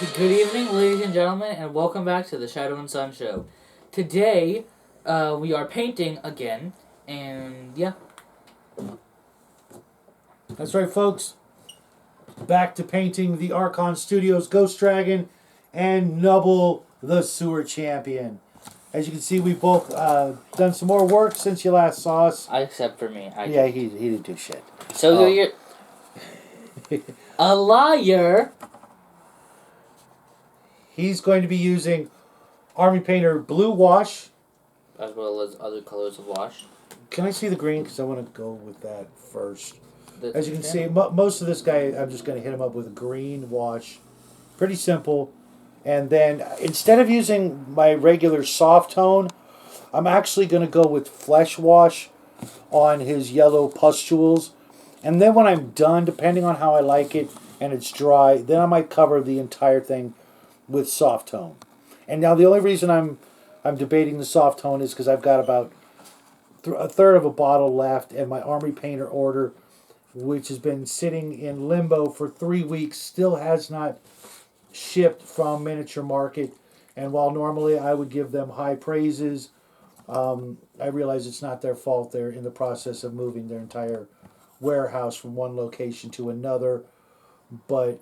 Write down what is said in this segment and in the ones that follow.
Good evening, ladies and gentlemen, and welcome back to the Shadow and Sun Show. Today, we are painting again, and yeah. That's right, folks. Back to painting the Archon Studios Ghost Dragon and Nubble the Sewer Champion. As you can see, we've both done some more work since you last saw us. Except for me. He didn't do shit. So you're a liar. He's going to be using Armypainter Blue Wash. As well as other colors of wash. Can I see the green? Because I want to go with that first. That's As you can see, most of this guy, I'm just going to hit him up with a green wash. Pretty simple. And then, instead of using my regular soft tone, I'm actually going to go with Flesh Wash on his yellow pustules. And then when I'm done, depending on how I like it, and it's dry, then I might cover the entire thing with soft tone. And now the only reason I'm debating the soft tone is because I've got about a third of a bottle left, and my Armypainter order, which has been sitting in limbo for 3 weeks, still has not shipped from Miniature Market. And while normally I would give them high praises, I realize it's not their fault. They're in the process of moving their entire warehouse from one location to another. But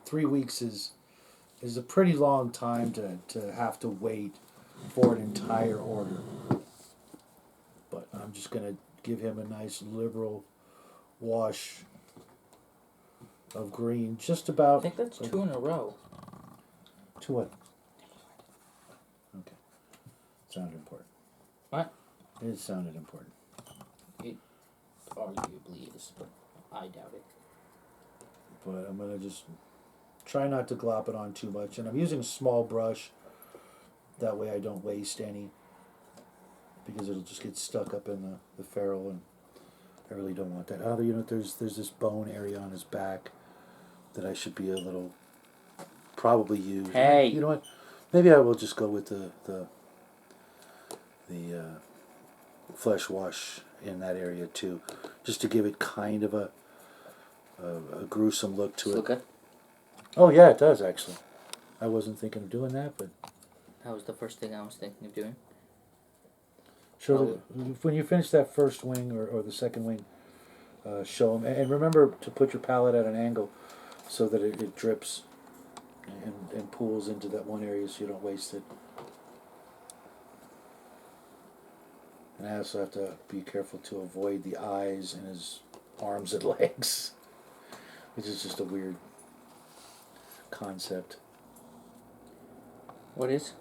3 weeks is a pretty long time to have to wait for an entire order. But I'm just going to give him a nice liberal wash of green. Just about. I think that's 2 in a row. 2 what? Okay. Sounded important. What? It sounded important. It arguably is, but I doubt it. But I'm going to just try not to glop it on too much. And I'm using a small brush. That way I don't waste any. Because it'll just get stuck up in the ferrule, and I really don't want that. There's this bone area on his back that I should be a little probably use. Hey. You know what? Maybe I will just go with the flesh wash in that area too, just to give it kind of a gruesome look to it. Look good. Oh yeah, it does actually. I wasn't thinking of doing that, but That was the first thing I was thinking of doing. sure. When you finish that first wing or the second wing, show them. And remember to put your palette at an angle so that it drips and pools into that one area so you don't waste it. And I also have to be careful to avoid the eyes and his arms and legs, which is just a weird concept. What is?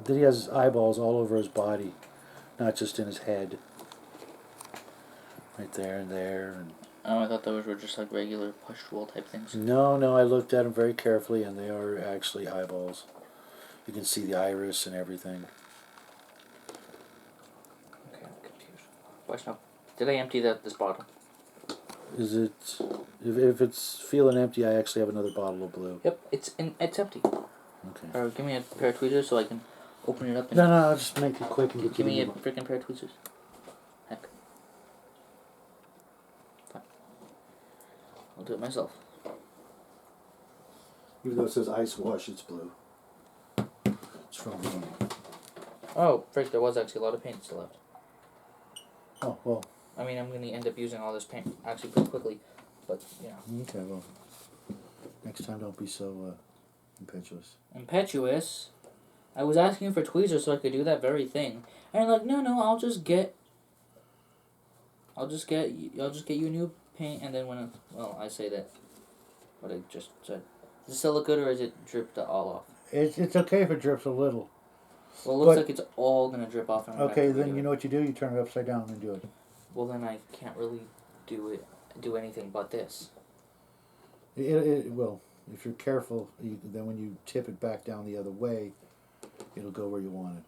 That he has eyeballs all over his body, not just in his head. Right there and there. And Oh, I thought those were just like regular pustule type things. No, I looked at them very carefully, and they are actually eyeballs. You can see the iris and everything. Okay, I'm confused. Watch now. Did I empty this bottle? Is it? If it's feeling empty, I actually have another bottle of blue. Yep, it's empty. Okay. Or give me a pair of tweezers so I can open it up. And No, I'll just make it quick and give me a freaking pair of tweezers. Heck. Fine. I'll do it myself. Even though it says ice wash, it's blue. It's from blue. Oh, frick, there was actually a lot of paint still left. Oh, well. I mean, I'm going to end up using all this paint actually pretty quickly, but, you know. Okay, well. Next time, don't be so impetuous. Impetuous? I was asking you for tweezers so I could do that very thing. And you're like, no, I'll just get you a new paint, and then I say that, what I just said. Does it still look good, or is it dripped all off? It's okay if it drips a little. Well, it looks like it's all going to drip off. Okay, then you know what you do? You turn it upside down and do it. Well, then I can't really do anything but this. Well, if you're careful, then when you tip it back down the other way, it'll go where you want it.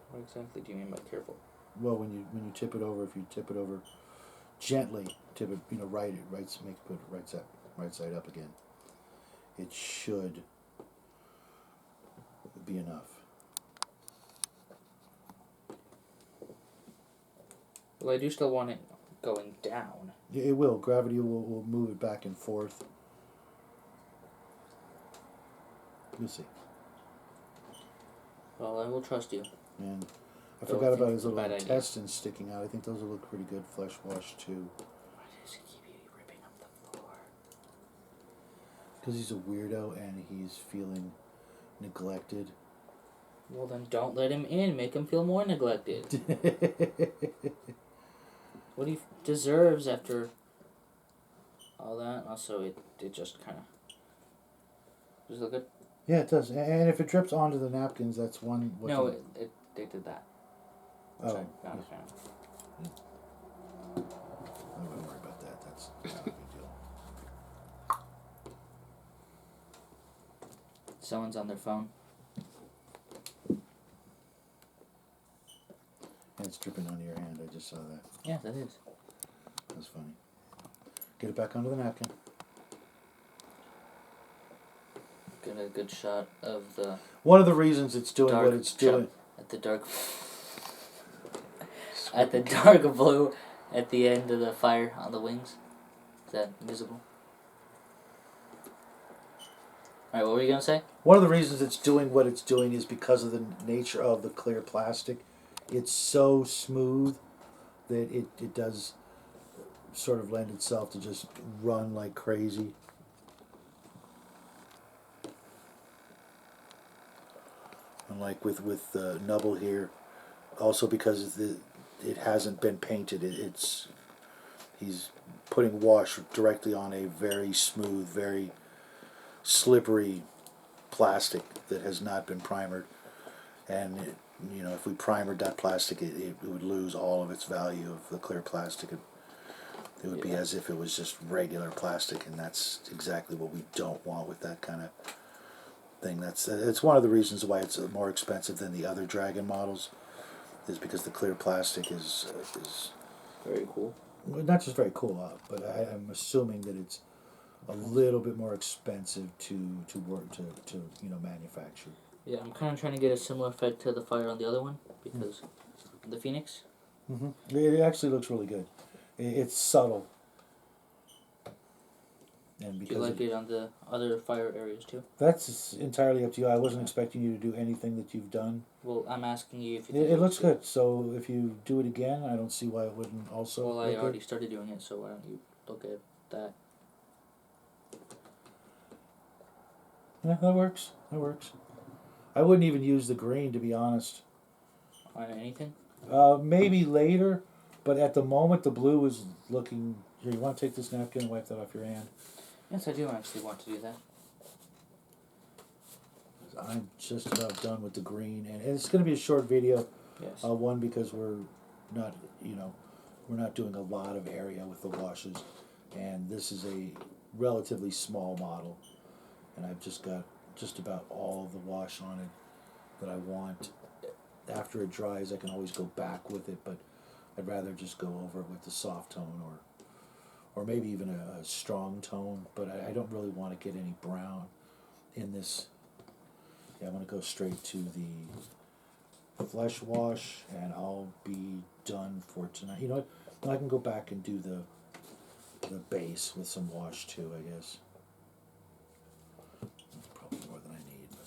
What exactly do you mean by careful? Well, when you tip it over, if you tip it over gently, tip it, put it right side up again. It should be enough. Well, I do still want it going down. It will. Gravity will move it back and forth. You'll see. Well, I will trust you. And I Though forgot I about think his it's a little bad idea. intestines sticking out. I think those will look pretty good flesh wash too. Why does he keep ripping up the floor? Because he's a weirdo and he's feeling neglected. Well, then don't let him in. Make him feel more neglected. What he deserves after all that. Also, it just kind of... Does it look good? Yeah, it does. And if it drips onto the napkins, that's one... No, they did that. Oh. Sorry, not a fan. I wouldn't worry about that. That's not a big deal. Someone's on their phone. And it's dripping onto your hand. I just saw that. Yeah, that is. That's funny. Get it back onto the napkin. Get a good shot of the... One of the reasons it's doing what it's doing... At the dark... at the dark blue at the end of the fire on the wings. Is that visible? Alright, what were you going to say? One of the reasons it's doing what it's doing is because of the nature of the clear plastic. It's so smooth that it does sort of lend itself to just run like crazy. Unlike with the Nubble here, also because it hasn't been painted, he's putting wash directly on a very smooth, very slippery plastic that has not been primered. And if we primered that plastic, it would lose all of its value of the clear plastic. It would be as if it was just regular plastic, and that's exactly what we don't want with that kind of thing. It's one of the reasons why it's more expensive than the other Dragon models, is because the clear plastic is very cool. Not just very cool, but I'm assuming that it's a little bit more expensive to manufacture. Yeah, I'm kind of trying to get a similar effect to the fire on the other one, because the Phoenix. Mm-hmm. It actually looks really good. It's subtle. And because do you like it on the other fire areas too? That's entirely up to you. I wasn't expecting you to do anything that you've done. Well, I'm asking you if you it looks good. So if you do it again, I don't see why it wouldn't also. Well, I already started doing it, so why don't you look at that? Yeah, that works. That works. I wouldn't even use the green, to be honest. On anything? Maybe later, but at the moment the blue is looking... Here, you want to take this napkin and wipe that off your hand? Yes, I do actually want to do that. I'm just about done with the green, and it's going to be a short video. Yes. One, because we're not doing a lot of area with the washes, and this is a relatively small model, and I've just got just about all of the wash on it that I want. After it dries, I can always go back with it, but I'd rather just go over it with the soft tone or maybe even a strong tone, but I don't really want to get any brown in this. Yeah, I'm going to go straight to the flesh wash, and I'll be done for tonight. You know what? I can go back and do the base with some wash too, I guess. That's probably more than I need. But.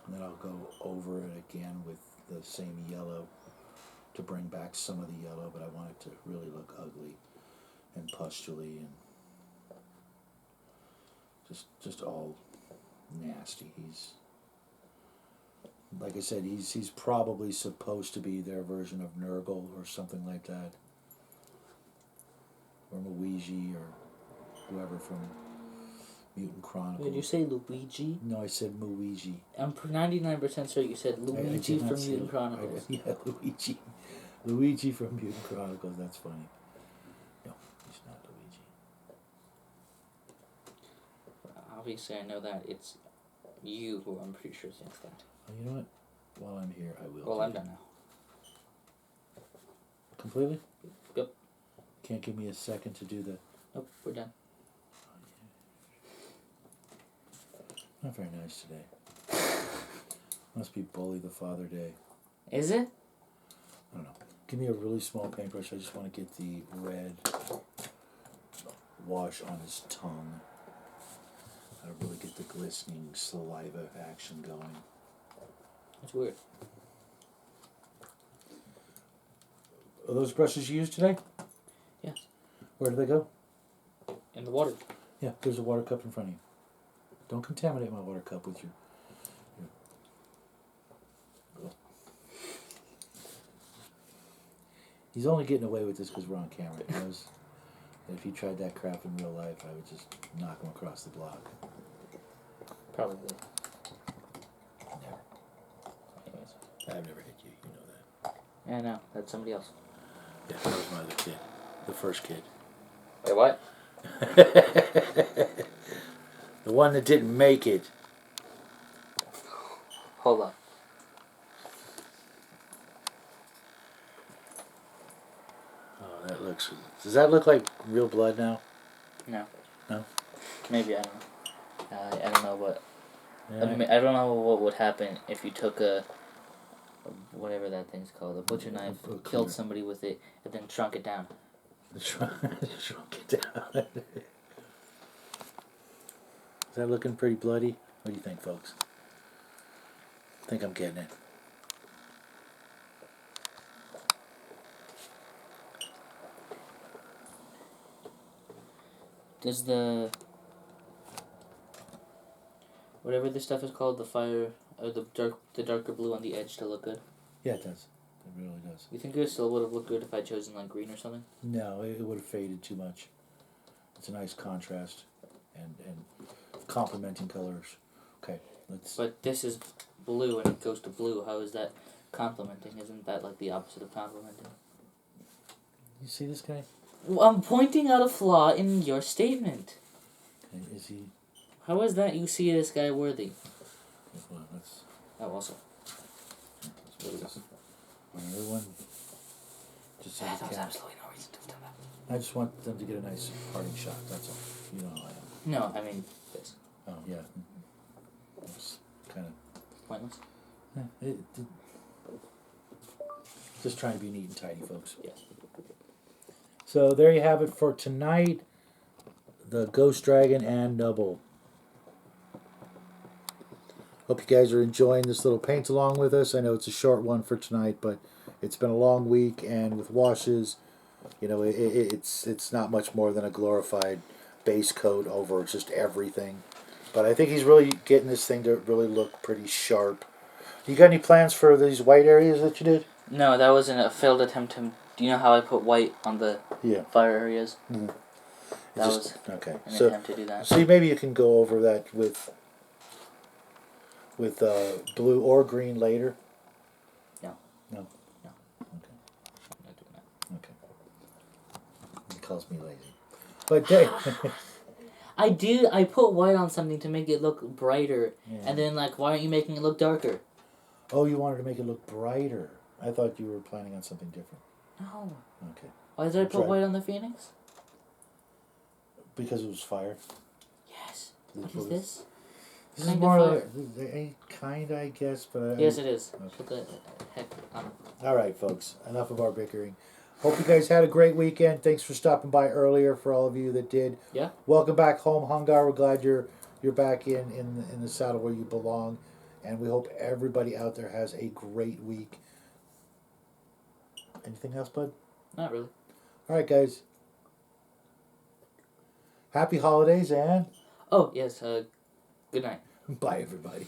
And then I'll go over it again with the same yellow to bring back some of the yellow, but I want it to really look ugly and pustuley and just all nasty. He's, like I said, he's probably supposed to be their version of Nurgle or something like that, or Luigi or whoever from Mutant Chronicles. Did you say Luigi? No, I said Muigi. I'm 99% sure you said Luigi from Mutant Chronicles. Yeah, Luigi. Luigi from Mutant Chronicles, that's funny. No, he's not Luigi. Obviously, I know that it's you who I'm pretty sure thinks that. Oh, you know what? While I'm here, I will. Well, I'm done now. Completely? Yep. Can't give me a second to do the... Nope, we're done. Not very nice today. Must be Bully the Father Day. Is it? I don't know. Give me a really small paintbrush. I just want to get the red wash on his tongue. I don't really get the glistening saliva action going. It's weird. Are those brushes you used today? Yes. Where do they go? In the water. Yeah, there's a water cup in front of you. Don't contaminate my water cup with your... He's only getting away with this because we're on camera. He knows that if he tried that crap in real life, I would just knock him across the block. Probably. Never. Anyways. I've never hit you. You know that. Yeah, no. That's somebody else. Yeah, that was my other kid. The first kid. Wait, what? The one that didn't make it. Hold up. Oh, that looks... Does that look like real blood now? No. No? Maybe, I don't know. I don't know what... Yeah, I don't know what would happen if you took a whatever that thing's called, a butcher knife, killed somebody with it, and then shrunk it down. Shrunk it down. Is that looking pretty bloody? What do you think, folks? I think I'm getting it. Does the whatever this stuff is called, the fire or the darker blue on the edge, still look good? Yeah, it does. It really does. You think it still would have looked good if I'd chosen like green or something? No, it would have faded too much. It's a nice contrast and complementing colors. Okay, let's... But this is blue and it goes to blue. How is that complementing? Isn't that like the opposite of complementing? You see this guy? Well, I'm pointing out a flaw in your statement. Okay, is he... How is that you see this guy worthy? Well, let's... Oh, also. Let's put this on another one. Just so That we was can... absolutely no reason to have done that. I just want them to get a nice parting shot, that's all. You know how I am. No, I mean this. Oh, yeah. It's kind of... Pointless? Just trying to be neat and tidy, folks. Yes. So there you have it for tonight. The Ghost Dragon and Nubble. Hope you guys are enjoying this little paint along with us. I know it's a short one for tonight, but it's been a long week, and with washes, you know, it's not much more than a glorified base coat over just everything. But I think he's really getting this thing to really look pretty sharp. You got any plans for these white areas that you did? No, that was a failed attempt to... Do you know how I put white on the fire areas? Mm-hmm. That was okay. an attempt to do that. So maybe you can go over that with blue or green later. No. No. No. Okay. I'm not doing that. Okay. He calls me lazy, but I put white on something to make it look brighter, yeah. and then like, why aren't you making it look darker? Oh, you wanted to make it look brighter. I thought you were planning on something different. No. Okay. Why did I put white on the Phoenix? Because it was fire. Yes. What What is this? This Kind is of more fire. like kind, I guess, but Yes, it is. Okay. What the heck? All right, folks. Enough of our bickering. Hope you guys had a great weekend. Thanks for stopping by earlier. For all of you that did, Yeah. Welcome back home, Hungar. We're glad you're back in the saddle where you belong, and we hope everybody out there has a great week. Anything else, bud? Not really. All right, guys. Happy holidays and Oh yes. Good night. bye, everybody.